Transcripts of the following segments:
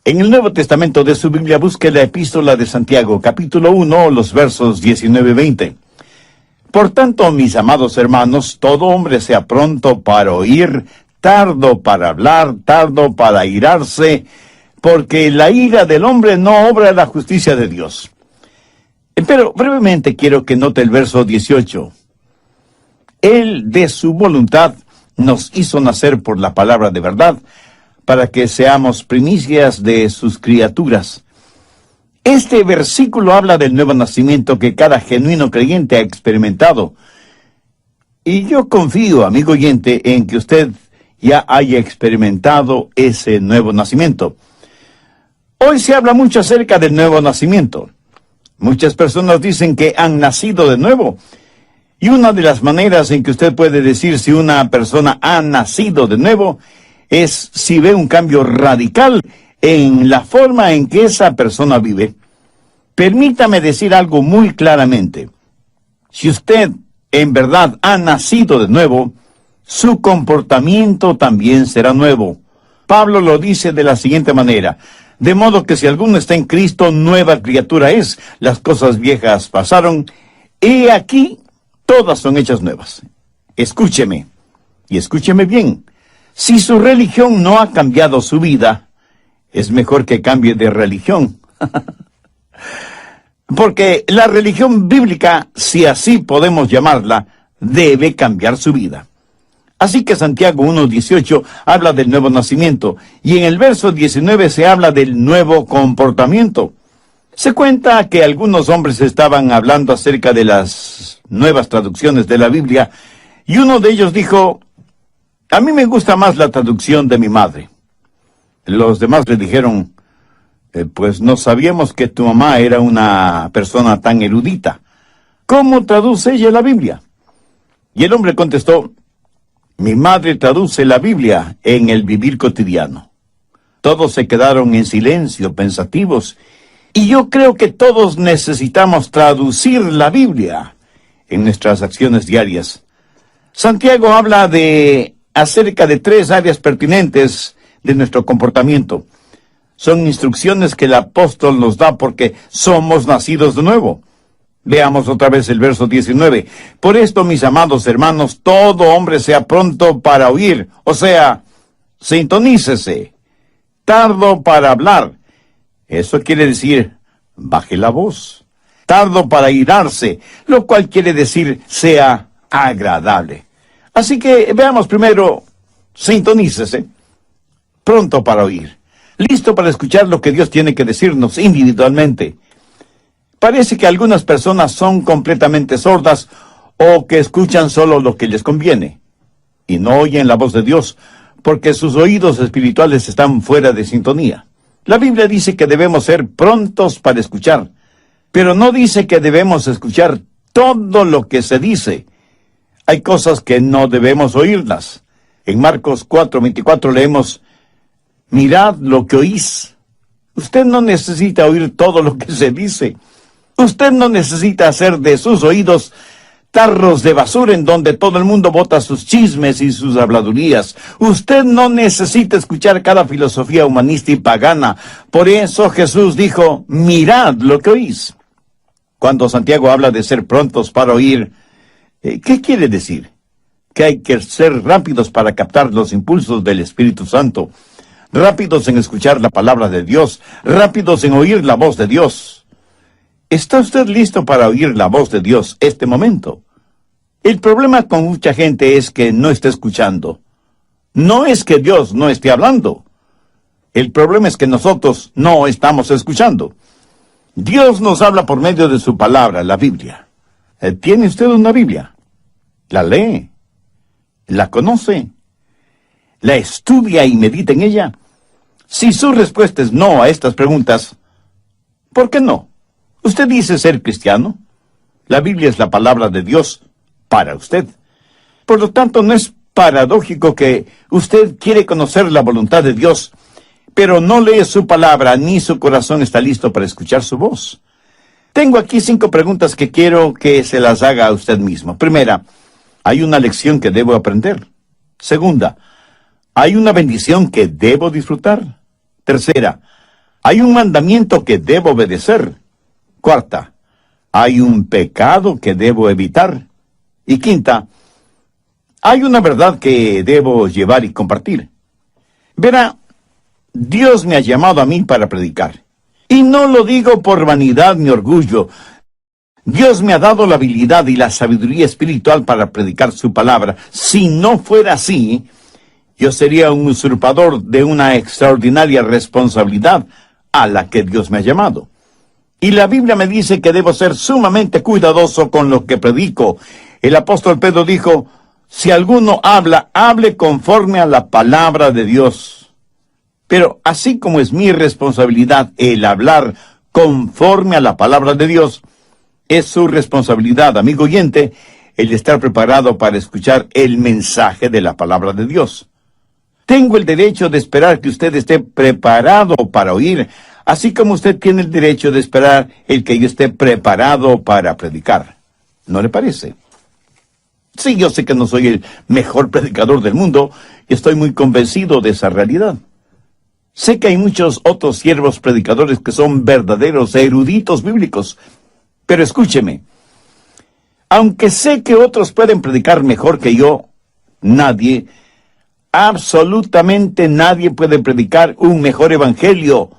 En el Nuevo Testamento de su Biblia busque la Epístola de Santiago, capítulo 1, los versos 19 y 20. Por tanto, mis amados hermanos, todo hombre sea pronto para oír, tardo para hablar, tardo para airarse, porque la ira del hombre no obra la justicia de Dios. Pero brevemente quiero que note el verso 18. Él de su voluntad nos hizo nacer por la palabra de verdad, para que seamos primicias de sus criaturas. Este versículo habla del nuevo nacimiento que cada genuino creyente ha experimentado. Y yo confío, amigo oyente, en que usted ya haya experimentado ese nuevo nacimiento. Hoy se habla mucho acerca del nuevo nacimiento. Muchas personas dicen que han nacido de nuevo. Y una de las maneras en que usted puede decir si una persona ha nacido de nuevo es si ve un cambio radical en la forma en que esa persona vive. Permítame decir algo muy claramente. Si usted en verdad ha nacido de nuevo, su comportamiento también será nuevo. Pablo lo dice de la siguiente manera: de modo que si alguno está en Cristo, nueva criatura es. Las cosas viejas pasaron, y aquí todas son hechas nuevas. Escúcheme, y escúcheme bien. Si su religión no ha cambiado su vida, es mejor que cambie de religión. Porque la religión bíblica, si así podemos llamarla, debe cambiar su vida. Así que Santiago 1:18 habla del nuevo nacimiento, y en el verso 19 se habla del nuevo comportamiento. Se cuenta que algunos hombres estaban hablando acerca de las nuevas traducciones de la Biblia, y uno de ellos dijo: a mí me gusta más la traducción de mi madre. Los demás le dijeron: pues no sabíamos que tu mamá era una persona tan erudita. ¿Cómo traduce ella la Biblia? Y el hombre contestó: mi madre traduce la Biblia en el vivir cotidiano. Todos se quedaron en silencio, pensativos, y yo creo que todos necesitamos traducir la Biblia en nuestras acciones diarias. Santiago habla acerca de 3 áreas pertinentes de nuestro comportamiento. Son instrucciones que el apóstol nos da porque somos nacidos de nuevo. Veamos otra vez el verso 19. Por esto, mis amados hermanos, todo hombre sea pronto para oír, o sea, sintonícese. Tardo para hablar. Eso quiere decir, baje la voz. Tardo para airarse, lo cual quiere decir, sea agradable. Así que veamos primero, sintonícese. Pronto para oír. Listo para escuchar lo que Dios tiene que decirnos individualmente. Parece que algunas personas son completamente sordas o que escuchan solo lo que les conviene y no oyen la voz de Dios porque sus oídos espirituales están fuera de sintonía. La Biblia dice que debemos ser prontos para escuchar, pero no dice que debemos escuchar todo lo que se dice. Hay cosas que no debemos oírlas. En Marcos 4:24 leemos: mirad lo que oís. Usted no necesita oír todo lo que se dice. Usted no necesita hacer de sus oídos tarros de basura en donde todo el mundo bota sus chismes y sus habladurías. Usted no necesita escuchar cada filosofía humanista y pagana. Por eso Jesús dijo: mirad lo que oís. Cuando Santiago habla de ser prontos para oír, ¿qué quiere decir? Que hay que ser rápidos para captar los impulsos del Espíritu Santo, rápidos en escuchar la palabra de Dios, rápidos en oír la voz de Dios. ¿Está usted listo para oír la voz de Dios este momento? El problema con mucha gente es que no está escuchando. No es que Dios no esté hablando. El problema es que nosotros no estamos escuchando. Dios nos habla por medio de su palabra, la Biblia. ¿Tiene usted una Biblia? ¿La lee? ¿La conoce? ¿La estudia y medita en ella? Si su respuesta es no a estas preguntas, ¿por qué no? ¿Usted dice ser cristiano? La Biblia es la palabra de Dios para usted. Por lo tanto, no es paradójico que usted quiere conocer la voluntad de Dios, pero no lee su palabra ni su corazón está listo para escuchar su voz. Tengo aquí 5 preguntas que quiero que se las haga a usted mismo. Primera, ¿hay una lección que debo aprender? Segunda, ¿hay una bendición que debo disfrutar? Tercera, Hay un mandamiento que debo obedecer. Cuarta, hay un pecado que debo evitar. Y quinta, hay una verdad que debo llevar y compartir. Verá, Dios me ha llamado a mí para predicar. Y no lo digo por vanidad ni orgullo. Dios me ha dado la habilidad y la sabiduría espiritual para predicar su palabra. Si no fuera así, yo sería un usurpador de una extraordinaria responsabilidad a la que Dios me ha llamado. Y la Biblia me dice que debo ser sumamente cuidadoso con lo que predico. El apóstol Pedro dijo, si alguno habla, hable conforme a la palabra de Dios. Pero así como es mi responsabilidad el hablar conforme a la palabra de Dios, es su responsabilidad, amigo oyente, el estar preparado para escuchar el mensaje de la palabra de Dios. Tengo el derecho de esperar que usted esté preparado para oír, así como usted tiene el derecho de esperar el que yo esté preparado para predicar. ¿No le parece? Sí, yo sé que no soy el mejor predicador del mundo y estoy muy convencido de esa realidad. Sé que hay muchos otros siervos predicadores que son verdaderos eruditos bíblicos, pero escúcheme, aunque sé que otros pueden predicar mejor que yo, nadie, absolutamente nadie puede predicar un mejor evangelio,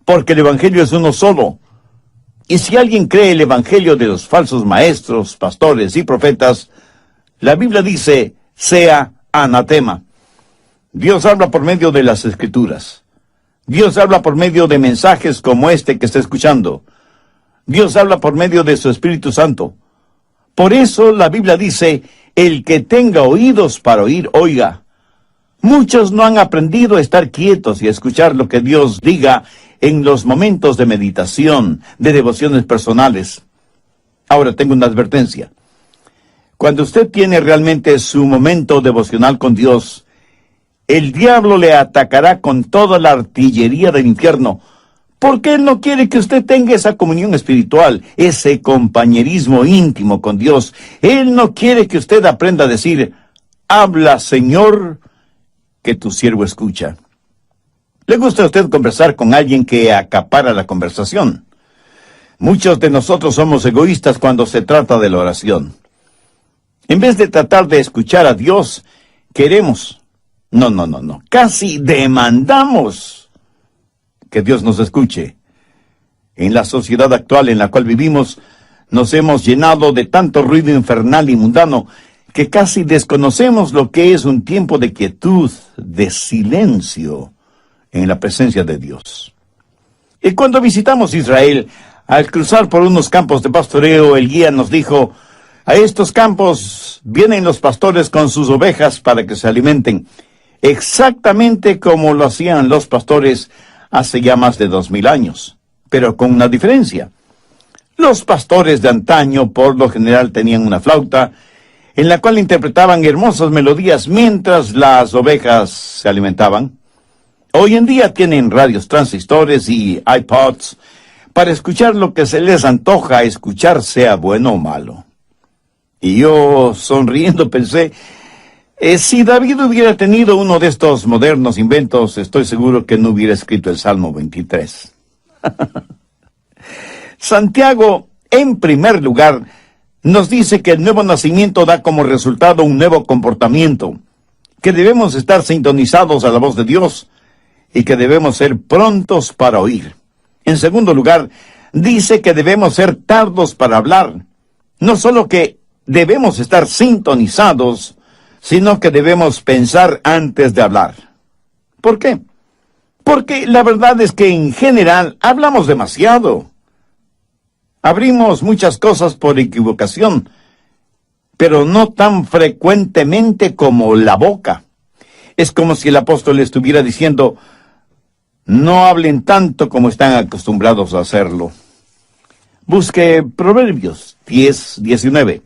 porque el evangelio es uno solo. Y si alguien cree el evangelio de los falsos maestros, pastores y profetas, la Biblia dice, sea anatema. Dios habla por medio de las Escrituras. Dios habla por medio de mensajes como este que está escuchando. Dios habla por medio de su Espíritu Santo. Por eso la Biblia dice, el que tenga oídos para oír, oiga. Muchos no han aprendido a estar quietos y a escuchar lo que Dios diga en los momentos de meditación, de devociones personales. Ahora tengo una advertencia. Cuando usted tiene realmente su momento devocional con Dios, el diablo le atacará con toda la artillería del infierno, porque él no quiere que usted tenga esa comunión espiritual, ese compañerismo íntimo con Dios. Él no quiere que usted aprenda a decir, habla, Señor, que tu siervo escucha. ¿Le gusta a usted conversar con alguien que acapara la conversación? Muchos de nosotros somos egoístas cuando se trata de la oración. En vez de tratar de escuchar a Dios, queremos, casi demandamos que Dios nos escuche. En la sociedad actual en la cual vivimos, nos hemos llenado de tanto ruido infernal y mundano que casi desconocemos lo que es un tiempo de quietud, de silencio en la presencia de Dios. Y cuando visitamos Israel, al cruzar por unos campos de pastoreo, el guía nos dijo, a estos campos vienen los pastores con sus ovejas para que se alimenten, exactamente como lo hacían los pastores hace ya más de 2000 años, pero con una diferencia. Los pastores de antaño, por lo general, tenían una flauta, en la cual interpretaban hermosas melodías mientras las ovejas se alimentaban. Hoy en día tienen radios transistores y iPods para escuchar lo que se les antoja escuchar, sea bueno o malo. Y yo, sonriendo, pensé, si David hubiera tenido uno de estos modernos inventos, estoy seguro que no hubiera escrito el Salmo 23. Santiago, en primer lugar, nos dice que el nuevo nacimiento da como resultado un nuevo comportamiento, que debemos estar sintonizados a la voz de Dios y que debemos ser prontos para oír. En segundo lugar, dice que debemos ser tardos para hablar. No solo que debemos estar sintonizados, sino que debemos pensar antes de hablar. ¿Por qué? Porque la verdad es que en general hablamos demasiado. Abrimos muchas cosas por equivocación, pero no tan frecuentemente como la boca. Es como si el apóstol estuviera diciendo, no hablen tanto como están acostumbrados a hacerlo. Busque Proverbios 10:19.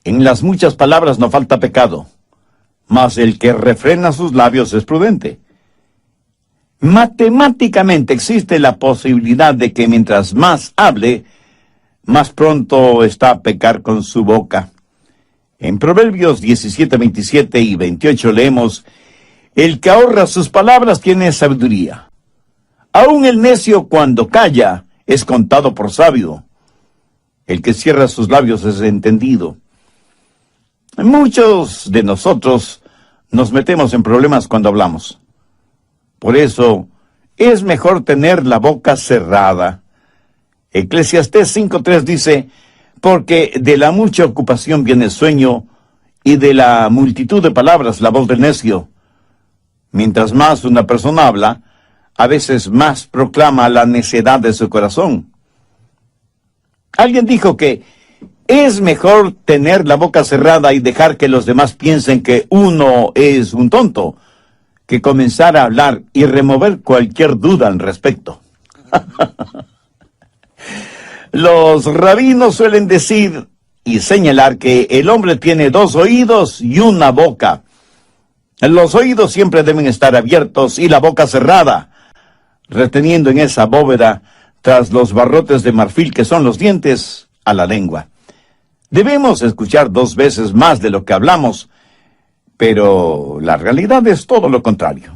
En las muchas palabras no falta pecado, mas el que refrena sus labios es prudente. Matemáticamente existe la posibilidad de que mientras más hable, más pronto está a pecar con su boca. En Proverbios 17:27 y 28 leemos, el que ahorra sus palabras tiene sabiduría. Aún el necio cuando calla es contado por sabio. El que cierra sus labios es entendido. Muchos de nosotros nos metemos en problemas cuando hablamos. Por eso es mejor tener la boca cerrada. Eclesiastés 5:3 dice, porque de la mucha ocupación viene el sueño, y de la multitud de palabras la voz del necio. Mientras más una persona habla, a veces más proclama la necedad de su corazón. Alguien dijo que es mejor tener la boca cerrada y dejar que los demás piensen que uno es un tonto, que comenzar a hablar y remover cualquier duda al respecto. Los rabinos suelen decir y señalar que el hombre tiene 2 oídos y una boca. Los oídos siempre deben estar abiertos y la boca cerrada, reteniendo en esa bóveda, tras los barrotes de marfil que son los dientes, a la lengua. Debemos escuchar 2 veces más de lo que hablamos, pero la realidad es todo lo contrario.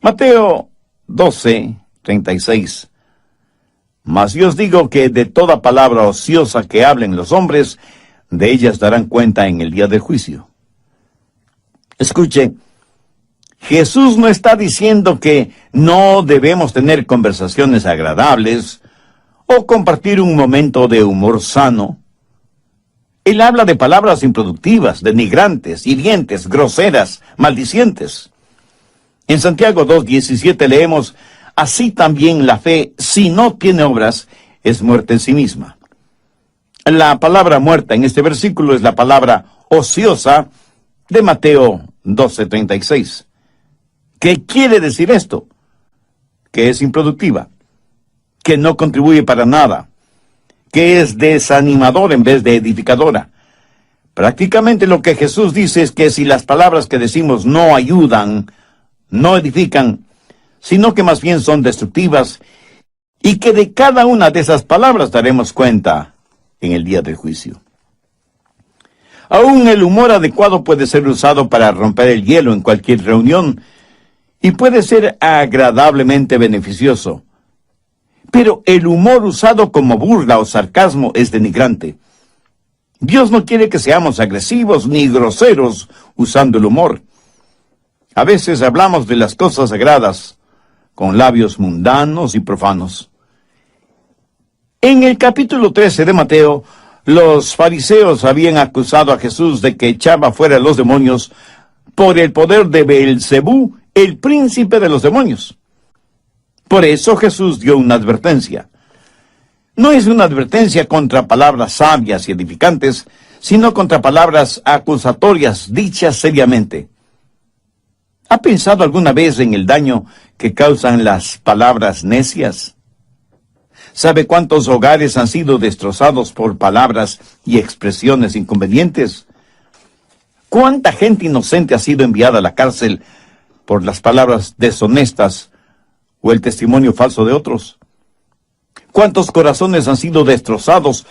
Mateo 12:36. Mas yo os digo que de toda palabra ociosa que hablen los hombres, de ellas darán cuenta en el día del juicio. Escuche, Jesús no está diciendo que no debemos tener conversaciones agradables o compartir un momento de humor sano. Él habla de palabras improductivas, denigrantes, hirientes, groseras, maldicientes. En Santiago 2:17 leemos, así también la fe, si no tiene obras, es muerta en sí misma. La palabra muerta en este versículo es la palabra ociosa de Mateo 12:36. ¿Qué quiere decir esto? Que es improductiva, que no contribuye para nada, que es desanimadora en vez de edificadora. Prácticamente lo que Jesús dice es que si las palabras que decimos no ayudan, no edifican, sino que más bien son destructivas, y que de cada una de esas palabras daremos cuenta en el día del juicio. Aún el humor adecuado puede ser usado para romper el hielo en cualquier reunión, y puede ser agradablemente beneficioso. Pero el humor usado como burla o sarcasmo es denigrante. Dios no quiere que seamos agresivos ni groseros usando el humor. A veces hablamos de las cosas sagradas con labios mundanos y profanos. En el capítulo 13 de Mateo, los fariseos habían acusado a Jesús de que echaba fuera a los demonios por el poder de Beelzebú, el príncipe de los demonios. Por eso Jesús dio una advertencia. No es una advertencia contra palabras sabias y edificantes, sino contra palabras acusatorias dichas seriamente. ¿Ha pensado alguna vez en el daño que causan las palabras necias? ¿Sabe cuántos hogares han sido destrozados por palabras y expresiones inconvenientes? ¿Cuánta gente inocente ha sido enviada a la cárcel por las palabras deshonestas o el testimonio falso de otros? ¿Cuántos corazones han sido destrozados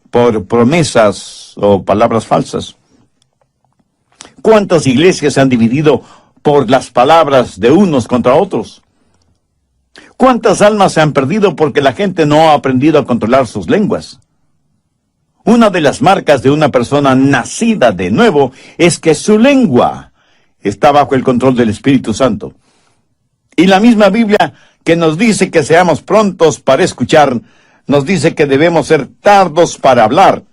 por promesas o palabras falsas? ¿Cuántas iglesias se han dividido por las palabras de unos contra otros? ¿Cuántas almas se han perdido porque la gente no ha aprendido a controlar sus lenguas? Una de las marcas de una persona nacida de nuevo es que su lengua está bajo el control del Espíritu Santo. Y la misma Biblia que nos dice que seamos prontos para escuchar, nos dice que debemos ser tardos para hablar.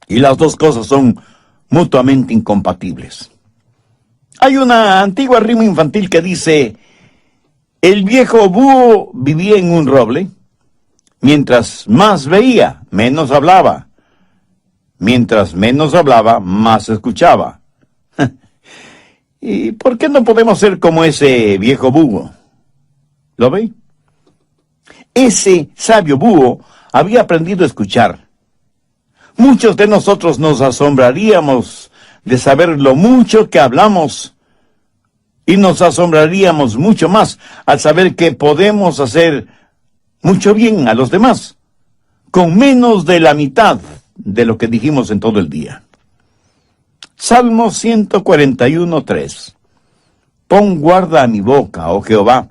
Y las dos cosas son mutuamente incompatibles. Hay una antigua rima infantil que dice, el viejo búho vivía en un roble, mientras más veía, menos hablaba. Mientras menos hablaba, más escuchaba. ¿Y por qué no podemos ser como ese viejo búho? ¿Lo ve? Ese sabio búho había aprendido a escuchar. Muchos de nosotros nos asombraríamos de saber lo mucho que hablamos, y nos asombraríamos mucho más al saber que podemos hacer mucho bien a los demás, con menos de la mitad de lo que dijimos en todo el día. Salmo 141:3. Pon guarda a mi boca, oh Jehová,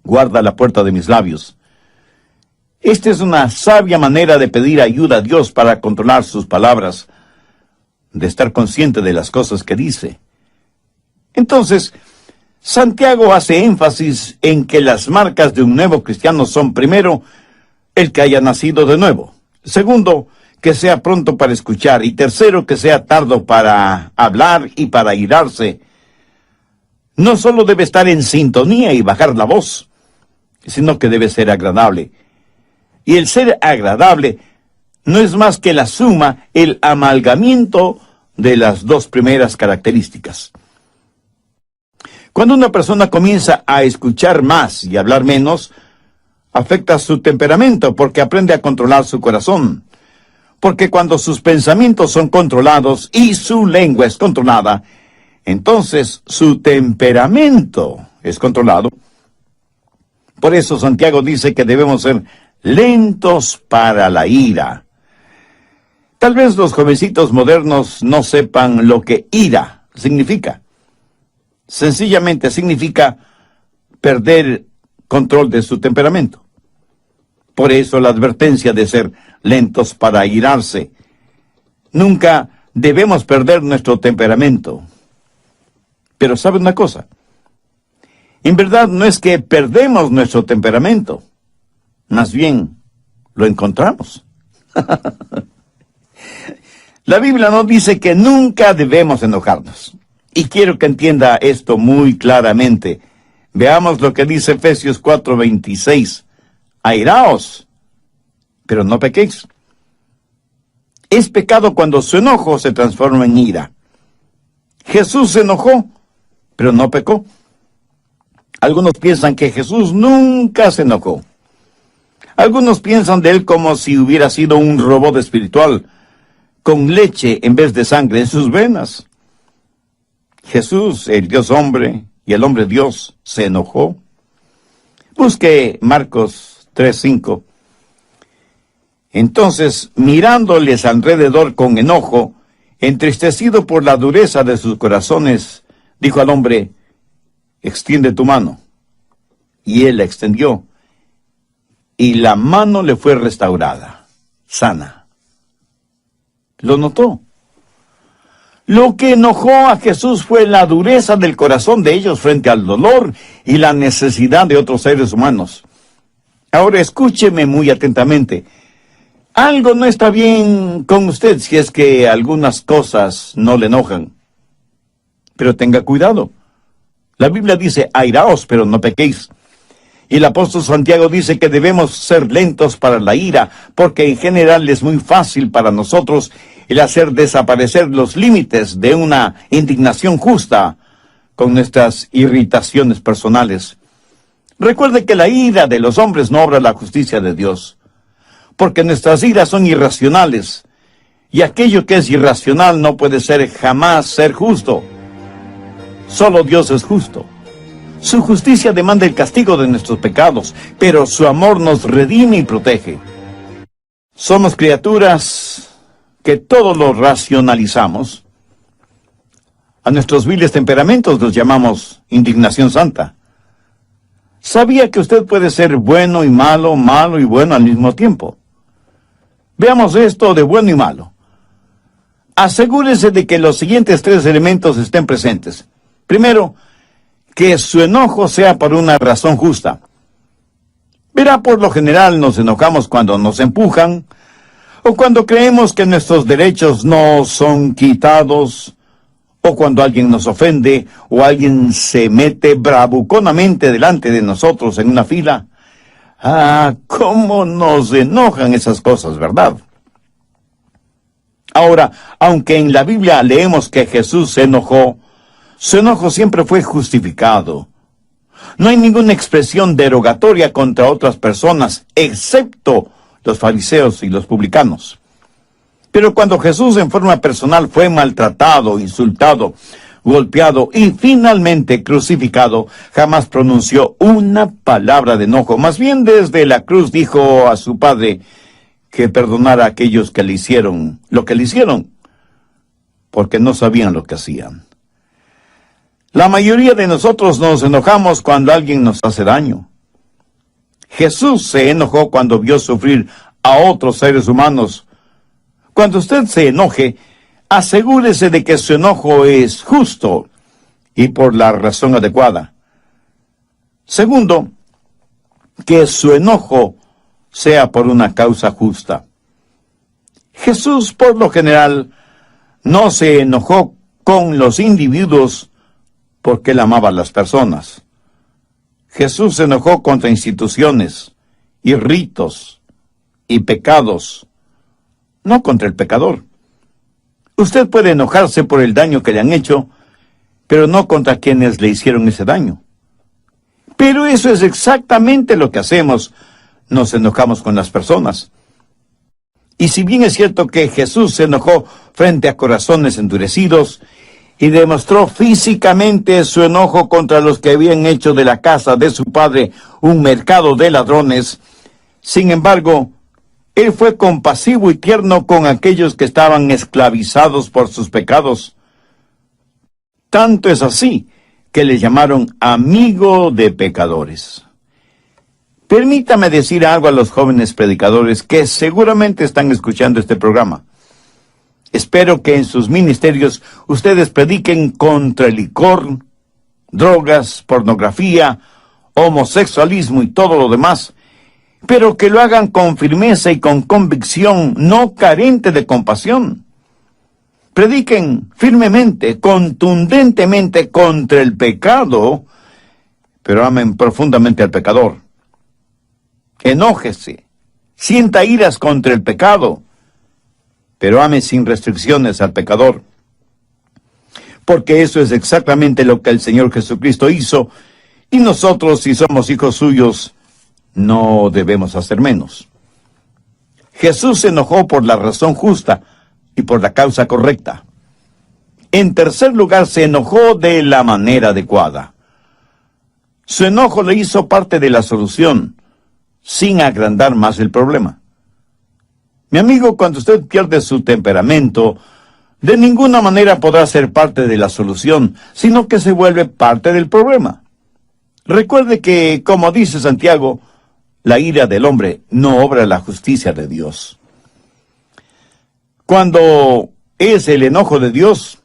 guarda la puerta de mis labios. Esta es una sabia manera de pedir ayuda a Dios para controlar sus palabras, de estar consciente de las cosas que dice. Entonces, Santiago hace énfasis en que las marcas de un nuevo cristiano son, primero, el que haya nacido de nuevo; segundo, que sea pronto para escuchar; y tercero, que sea tardo para hablar y para irarse. No solo debe estar en sintonía y bajar la voz, sino que debe ser agradable. Y el ser agradable no es más que la suma, el amalgamiento de las dos primeras características. Cuando una persona comienza a escuchar más y hablar menos, afecta su temperamento porque aprende a controlar su corazón. Porque cuando sus pensamientos son controlados y su lengua es controlada, entonces su temperamento es controlado. Por eso Santiago dice que debemos ser lentos para la ira. Tal vez los jovencitos modernos no sepan lo que ira significa. Sencillamente significa perder control de su temperamento. Por eso la advertencia de ser lentos para irarse. Nunca debemos perder nuestro temperamento. Pero ¿sabe una cosa? En verdad no es que perdemos nuestro temperamento, más bien lo encontramos. La Biblia nos dice que nunca debemos enojarnos. Y quiero que entienda esto muy claramente. Veamos lo que dice Efesios 4:26. Airaos, pero no pequéis. Es pecado cuando su enojo se transforma en ira. Jesús se enojó, pero no pecó. Algunos piensan que Jesús nunca se enojó. Algunos piensan de él como si hubiera sido un robot espiritual, con leche en vez de sangre en sus venas. Jesús, el Dios hombre y el hombre Dios, se enojó. Busque Marcos 3:5. Entonces, mirándoles alrededor con enojo, entristecido por la dureza de sus corazones, dijo al hombre: extiende tu mano. Y él la extendió, y la mano le fue restaurada, sana. ¿Lo notó? Lo que enojó a Jesús fue la dureza del corazón de ellos frente al dolor y la necesidad de otros seres humanos. Ahora escúcheme muy atentamente. Algo no está bien con usted si es que algunas cosas no le enojan. Pero tenga cuidado. La Biblia dice, airaos, pero no pequéis. Y el apóstol Santiago dice que debemos ser lentos para la ira, porque en general es muy fácil para nosotros el hacer desaparecer los límites de una indignación justa con nuestras irritaciones personales. Recuerde que la ira de los hombres no obra la justicia de Dios, porque nuestras iras son irracionales, y aquello que es irracional no puede jamás ser justo. Solo Dios es justo. Su justicia demanda el castigo de nuestros pecados, pero su amor nos redime y protege. Somos criaturas que todo lo racionalizamos. A nuestros viles temperamentos los llamamos indignación santa. ¿Sabía que usted puede ser bueno y malo, malo y bueno al mismo tiempo? Veamos esto de bueno y malo. Asegúrese de que los siguientes 3 elementos estén presentes. Primero, que su enojo sea por una razón justa. Verá, por lo general nos enojamos cuando nos empujan, o cuando creemos que nuestros derechos no son quitados, o cuando alguien nos ofende, o alguien se mete bravuconamente delante de nosotros en una fila. Ah, cómo nos enojan esas cosas, ¿verdad? Ahora, aunque en la Biblia leemos que Jesús se enojó, su enojo siempre fue justificado. No hay ninguna expresión derogatoria contra otras personas, excepto los fariseos y los publicanos. Pero cuando Jesús en forma personal fue maltratado, insultado, golpeado y finalmente crucificado, jamás pronunció una palabra de enojo. Más bien desde la cruz dijo a su Padre que perdonara a aquellos que le hicieron lo que le hicieron, porque no sabían lo que hacían. La mayoría de nosotros nos enojamos cuando alguien nos hace daño. Jesús se enojó cuando vio sufrir a otros seres humanos. Cuando usted se enoje, asegúrese de que su enojo es justo y por la razón adecuada. Segundo, que su enojo sea por una causa justa. Jesús, por lo general, no se enojó con los individuos porque él amaba a las personas. Jesús se enojó contra instituciones y ritos y pecados, no contra el pecador. Usted puede enojarse por el daño que le han hecho, pero no contra quienes le hicieron ese daño. Pero eso es exactamente lo que hacemos. Nos enojamos con las personas. Y si bien es cierto que Jesús se enojó frente a corazones endurecidos y demostró físicamente su enojo contra los que habían hecho de la casa de su padre un mercado de ladrones, sin embargo, él fue compasivo y tierno con aquellos que estaban esclavizados por sus pecados. Tanto es así que le llamaron amigo de pecadores. Permítame decir algo a los jóvenes predicadores que seguramente están escuchando este programa. Espero que en sus ministerios ustedes prediquen contra el licor, drogas, pornografía, homosexualismo y todo lo demás, pero que lo hagan con firmeza y con convicción, no carente de compasión. Prediquen firmemente, contundentemente contra el pecado, pero amen profundamente al pecador. Enójese, sienta iras contra el pecado, pero ame sin restricciones al pecador. Porque eso es exactamente lo que el Señor Jesucristo hizo, y nosotros, si somos hijos suyos, no debemos hacer menos. Jesús se enojó por la razón justa y por la causa correcta. En tercer lugar, se enojó de la manera adecuada. Su enojo le hizo parte de la solución, sin agrandar más el problema. Mi amigo, cuando usted pierde su temperamento, de ninguna manera podrá ser parte de la solución, sino que se vuelve parte del problema. Recuerde que, como dice Santiago, la ira del hombre no obra la justicia de Dios. Cuando es el enojo de Dios,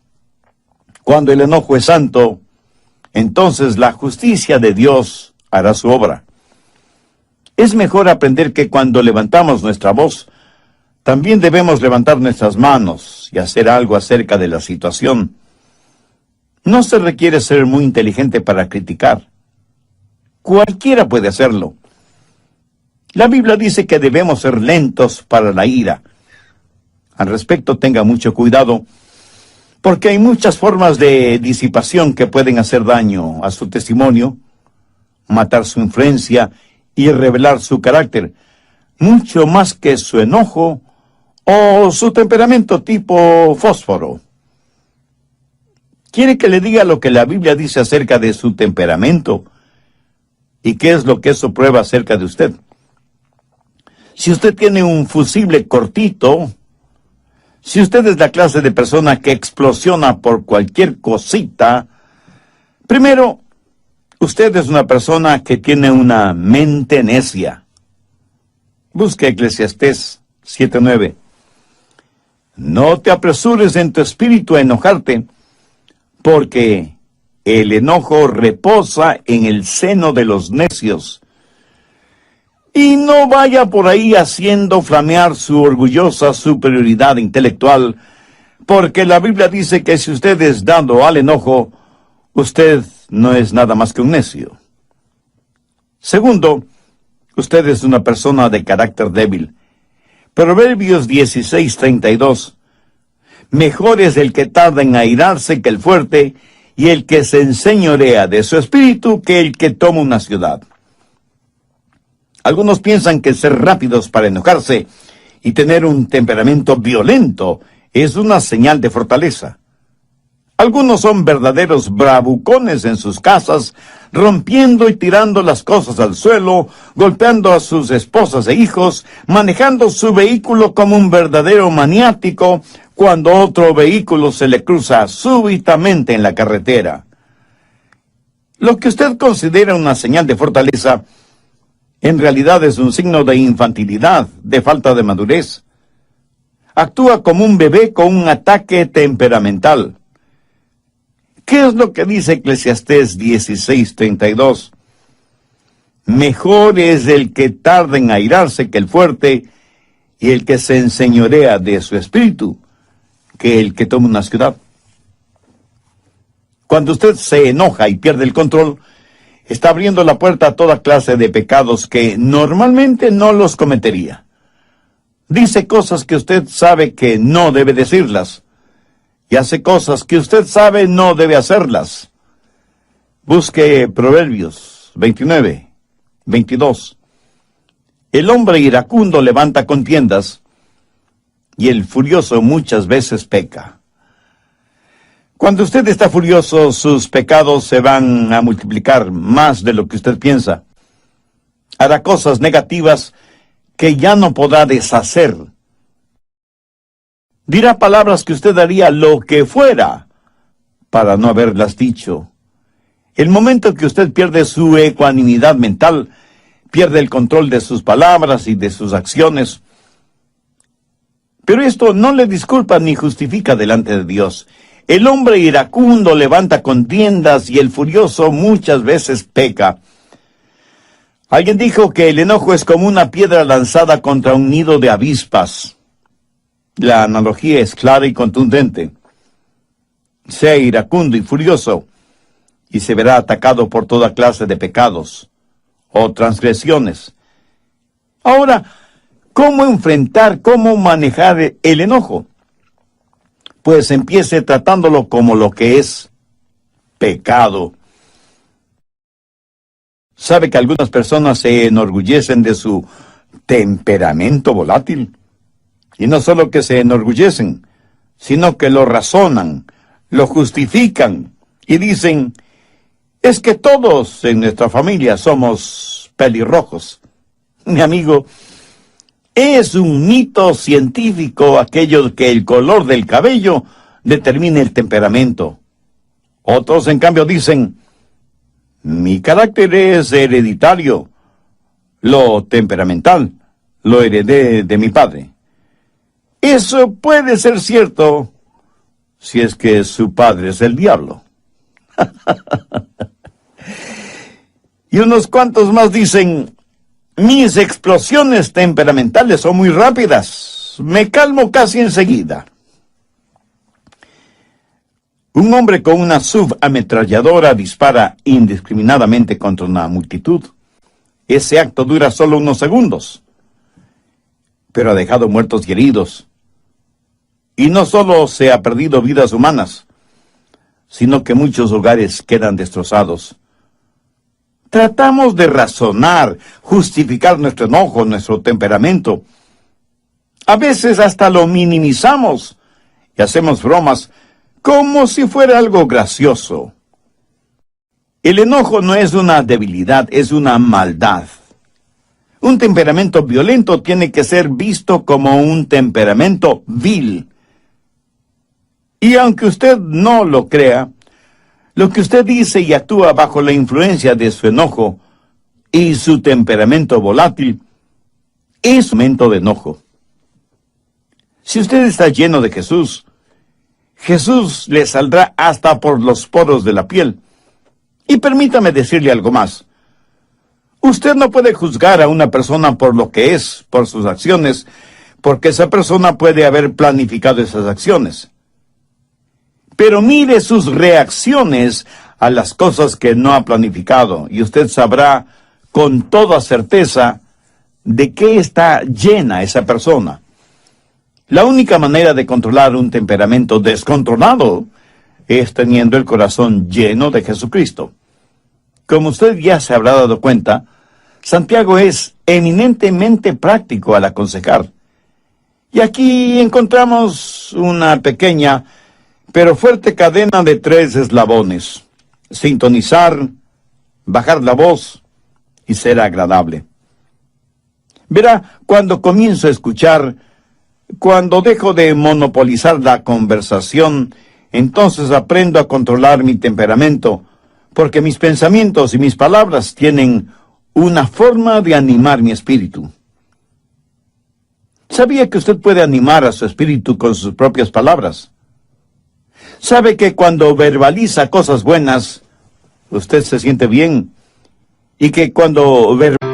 cuando el enojo es santo, entonces la justicia de Dios hará su obra. Es mejor aprender que cuando levantamos nuestra voz, también debemos levantar nuestras manos y hacer algo acerca de la situación. No se requiere ser muy inteligente para criticar. Cualquiera puede hacerlo. La Biblia dice que debemos ser lentos para la ira. Al respecto, tenga mucho cuidado, porque hay muchas formas de disipación que pueden hacer daño a su testimonio, matar su influencia y revelar su carácter, mucho más que su enojo o su temperamento tipo fósforo. ¿Quiere que le diga lo que la Biblia dice acerca de su temperamento? ¿Y qué es lo que eso prueba acerca de usted? Si usted tiene un fusible cortito, si usted es la clase de persona que explosiona por cualquier cosita, primero, usted es una persona que tiene una mente necia. Busque Eclesiastés 7:9. No te apresures en tu espíritu a enojarte, porque el enojo reposa en el seno de los necios. Y no vaya por ahí haciendo flamear su orgullosa superioridad intelectual, porque la Biblia dice que si usted es dado al enojo, usted no es nada más que un necio. Segundo, usted es una persona de carácter débil. Proverbios 16:32. Mejor es el que tarda en airarse que el fuerte, y el que se enseñorea de su espíritu que el que toma una ciudad. Algunos piensan que ser rápidos para enojarse y tener un temperamento violento es una señal de fortaleza. Algunos son verdaderos bravucones en sus casas, rompiendo y tirando las cosas al suelo, golpeando a sus esposas e hijos, manejando su vehículo como un verdadero maniático cuando otro vehículo se le cruza súbitamente en la carretera. Lo que usted considera una señal de fortaleza En realidad es un signo de infantilidad, de falta de madurez. Actúa como un bebé con un ataque temperamental. ¿Qué es lo que dice Eclesiastés 16:32? Mejor es el que tarda en airarse que el fuerte, y el que se enseñorea de su espíritu, que el que toma una ciudad. Cuando usted se enoja y pierde el control, está abriendo la puerta a toda clase de pecados que normalmente no los cometería. Dice cosas que usted sabe que no debe decirlas, y hace cosas que usted sabe no debe hacerlas. Busque Proverbios 29:22. El hombre iracundo levanta contiendas, y el furioso muchas veces peca. Cuando usted está furioso, sus pecados se van a multiplicar más de lo que usted piensa. Hará cosas negativas que ya no podrá deshacer. Dirá palabras que usted haría lo que fuera para no haberlas dicho. El momento que usted pierde su ecuanimidad mental, pierde el control de sus palabras y de sus acciones. Pero esto no le disculpa ni justifica delante de Dios. El hombre iracundo levanta contiendas y el furioso muchas veces peca. Alguien dijo que el enojo es como una piedra lanzada contra un nido de avispas. La analogía es clara y contundente. Sea iracundo y furioso, y se verá atacado por toda clase de pecados o transgresiones. Ahora, ¿cómo enfrentar, cómo manejar el enojo? Pues empiece tratándolo como lo que es: pecado. ¿Sabe que algunas personas se enorgullecen de su temperamento volátil? Y no solo que se enorgullecen, sino que lo razonan, lo justifican y dicen: es que todos en nuestra familia somos pelirrojos. Mi amigo, es un mito científico aquello que el color del cabello determine el temperamento. Otros, en cambio, dicen: mi carácter es hereditario, lo temperamental lo heredé de mi padre. Eso puede ser cierto si es que su padre es el diablo. Y unos cuantos más dicen: mis explosiones temperamentales son muy rápidas, me calmo casi enseguida. Un hombre con una subametralladora dispara indiscriminadamente contra una multitud. Ese acto dura solo unos segundos, pero ha dejado muertos y heridos. Y no solo se ha perdido vidas humanas, sino que muchos hogares quedan destrozados. Tratamos de razonar, justificar nuestro enojo, nuestro temperamento. A veces hasta lo minimizamos y hacemos bromas como si fuera algo gracioso. El enojo no es una debilidad, es una maldad. Un temperamento violento tiene que ser visto como un temperamento vil. Y aunque usted no lo crea, lo que usted dice y actúa bajo la influencia de su enojo y su temperamento volátil es un momento de enojo. Si usted está lleno de Jesús, Jesús le saldrá hasta por los poros de la piel. Y permítame decirle algo más. Usted no puede juzgar a una persona por lo que es, por sus acciones, porque esa persona puede haber planificado esas acciones. Pero mire sus reacciones a las cosas que no ha planificado, y usted sabrá con toda certeza de qué está llena esa persona. La única manera de controlar un temperamento descontrolado es teniendo el corazón lleno de Jesucristo. Como usted ya se habrá dado cuenta, Santiago es eminentemente práctico al aconsejar. Y aquí encontramos una pequeña pero fuerte cadena de 3 eslabones: sintonizar, bajar la voz y ser agradable. Verá, cuando comienzo a escuchar, cuando dejo de monopolizar la conversación, entonces aprendo a controlar mi temperamento, porque mis pensamientos y mis palabras tienen una forma de animar mi espíritu. ¿Sabía que usted puede animar a su espíritu con sus propias palabras? ¿Sabe que cuando verbaliza cosas buenas, usted se siente bien? Y que cuando verbaliza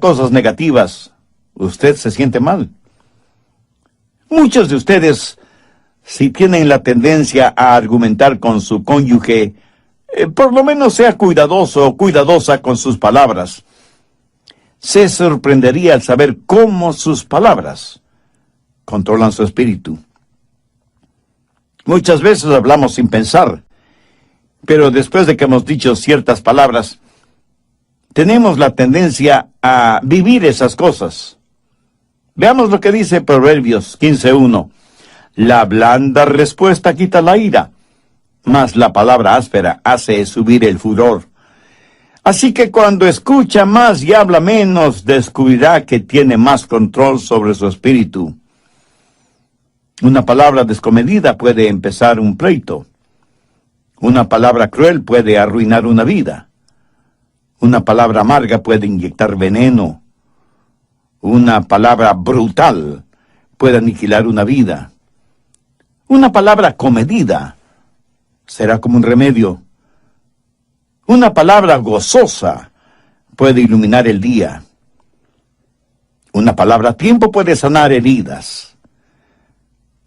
cosas negativas, usted se siente mal? Muchos de ustedes, si tienen la tendencia a argumentar con su cónyuge, por lo menos sea cuidadoso o cuidadosa con sus palabras. Se sorprendería al saber cómo sus palabras controlan su espíritu. Muchas veces hablamos sin pensar, pero después de que hemos dicho ciertas palabras, tenemos la tendencia a vivir esas cosas. Veamos lo que dice Proverbios 15:1. La blanda respuesta quita la ira, mas la palabra áspera hace subir el furor. Así que cuando escucha más y habla menos, descubrirá que tiene más control sobre su espíritu. Una palabra descomedida puede empezar un pleito. Una palabra cruel puede arruinar una vida. Una palabra amarga puede inyectar veneno. Una palabra brutal puede aniquilar una vida. Una palabra comedida será como un remedio. Una palabra gozosa puede iluminar el día. Una palabra a tiempo puede sanar heridas.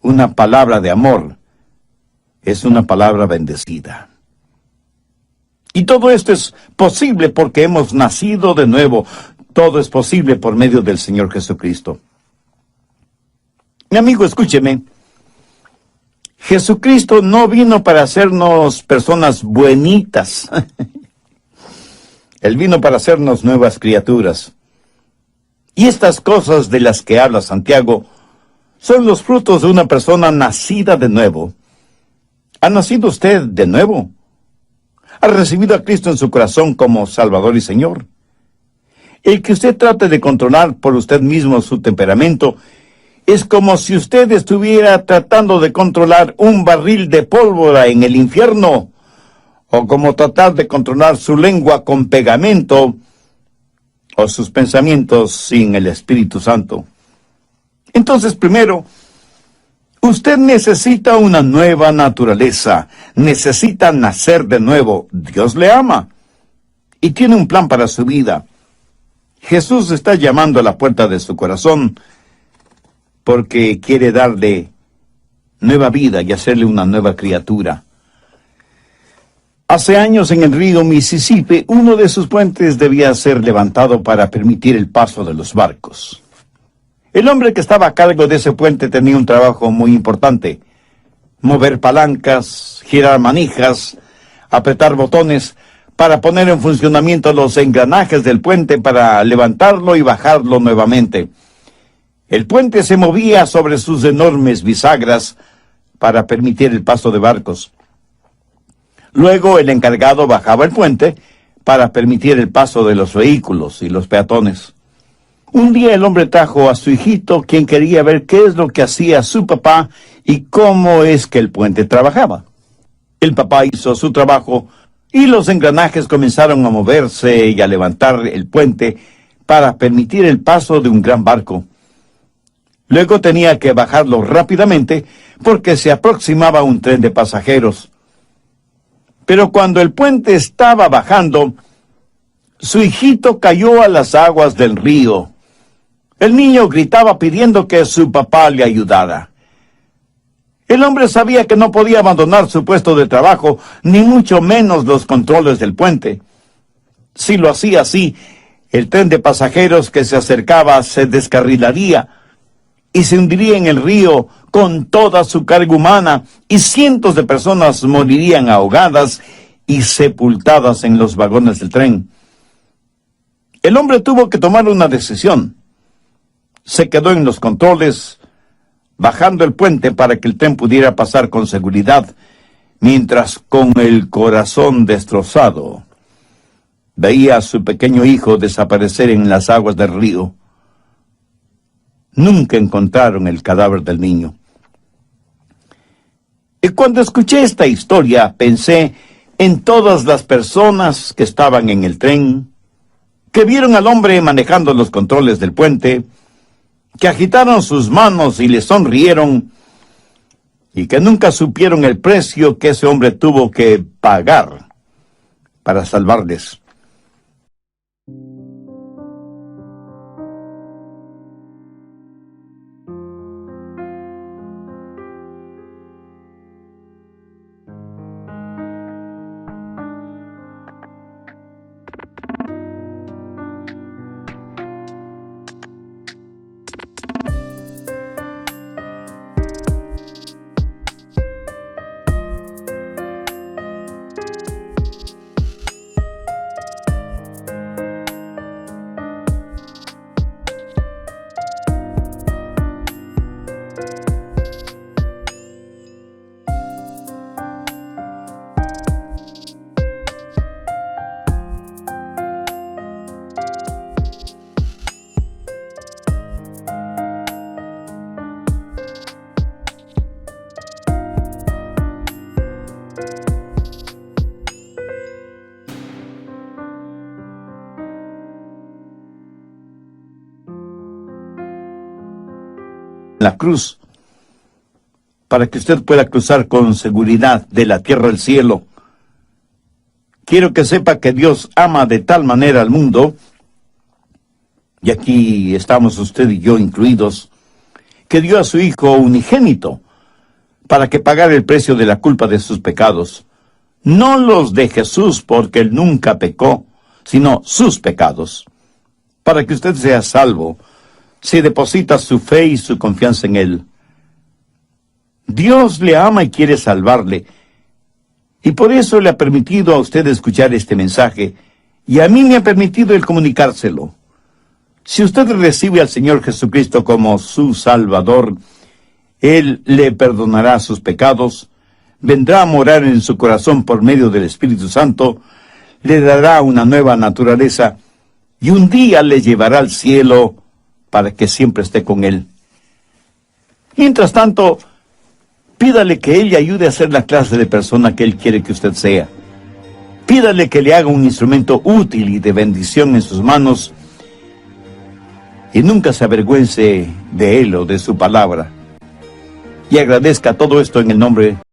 Una palabra de amor es una palabra bendecida. Y todo esto es posible porque hemos nacido de nuevo. Todo es posible por medio del Señor Jesucristo. Mi amigo, escúcheme. Jesucristo no vino para hacernos personas buenitas. Él vino para hacernos nuevas criaturas. Y estas cosas de las que habla Santiago son los frutos de una persona nacida de nuevo. ¿Ha nacido usted de nuevo? ¿Ha recibido a Cristo en su corazón como Salvador y Señor? El que usted trate de controlar por usted mismo su temperamento es como si usted estuviera tratando de controlar un barril de pólvora en el infierno, o como tratar de controlar su lengua con pegamento, o sus pensamientos sin el Espíritu Santo. Entonces, primero, usted necesita una nueva naturaleza, necesita nacer de nuevo. Dios le ama y tiene un plan para su vida. Jesús está llamando a la puerta de su corazón porque quiere darle nueva vida y hacerle una nueva criatura. Hace años en el río Mississippi, uno de sus puentes debía ser levantado para permitir el paso de los barcos. El hombre que estaba a cargo de ese puente tenía un trabajo muy importante: mover palancas, girar manijas, apretar botones para poner en funcionamiento los engranajes del puente para levantarlo y bajarlo nuevamente. El puente se movía sobre sus enormes bisagras para permitir el paso de barcos. Luego el encargado bajaba el puente para permitir el paso de los vehículos y los peatones. Un día el hombre trajo a su hijito, quien quería ver qué es lo que hacía su papá y cómo es que el puente trabajaba. El papá hizo su trabajo y los engranajes comenzaron a moverse y a levantar el puente para permitir el paso de un gran barco. Luego tenía que bajarlo rápidamente porque se aproximaba un tren de pasajeros. Pero cuando el puente estaba bajando, su hijito cayó a las aguas del río. El niño gritaba pidiendo que su papá le ayudara. El hombre sabía que no podía abandonar su puesto de trabajo, ni mucho menos los controles del puente. Si lo hacía así, el tren de pasajeros que se acercaba se descarrilaría y se hundiría en el río con toda su carga humana, y cientos de personas morirían ahogadas y sepultadas en los vagones del tren. El hombre tuvo que tomar una decisión. Se quedó en los controles, bajando el puente para que el tren pudiera pasar con seguridad, mientras con el corazón destrozado veía a su pequeño hijo desaparecer en las aguas del río. Nunca encontraron el cadáver del niño. Y cuando escuché esta historia, pensé en todas las personas que estaban en el tren, que vieron al hombre manejando los controles del puente, que agitaron sus manos y le sonrieron, y que nunca supieron el precio que ese hombre tuvo que pagar para salvarles. La cruz, para que usted pueda cruzar con seguridad de la tierra al cielo. Quiero que sepa que Dios ama de tal manera al mundo, y aquí estamos usted y yo incluidos, que dio a su Hijo unigénito para que pagara el precio de la culpa de sus pecados. No los de Jesús, porque Él nunca pecó, sino sus pecados. Para que usted sea salvo, si deposita su fe y su confianza en Él. Dios le ama y quiere salvarle, y por eso le ha permitido a usted escuchar este mensaje, y a mí me ha permitido el comunicárselo. Si usted recibe al Señor Jesucristo como su Salvador, Él le perdonará sus pecados, vendrá a morar en su corazón por medio del Espíritu Santo, le dará una nueva naturaleza, y un día le llevará al cielo para que siempre esté con Él. Mientras tanto, pídale que Él le ayude a ser la clase de persona que Él quiere que usted sea. Pídale que le haga un instrumento útil y de bendición en sus manos, y nunca se avergüence de Él o de su palabra. Y agradezca todo esto en el nombre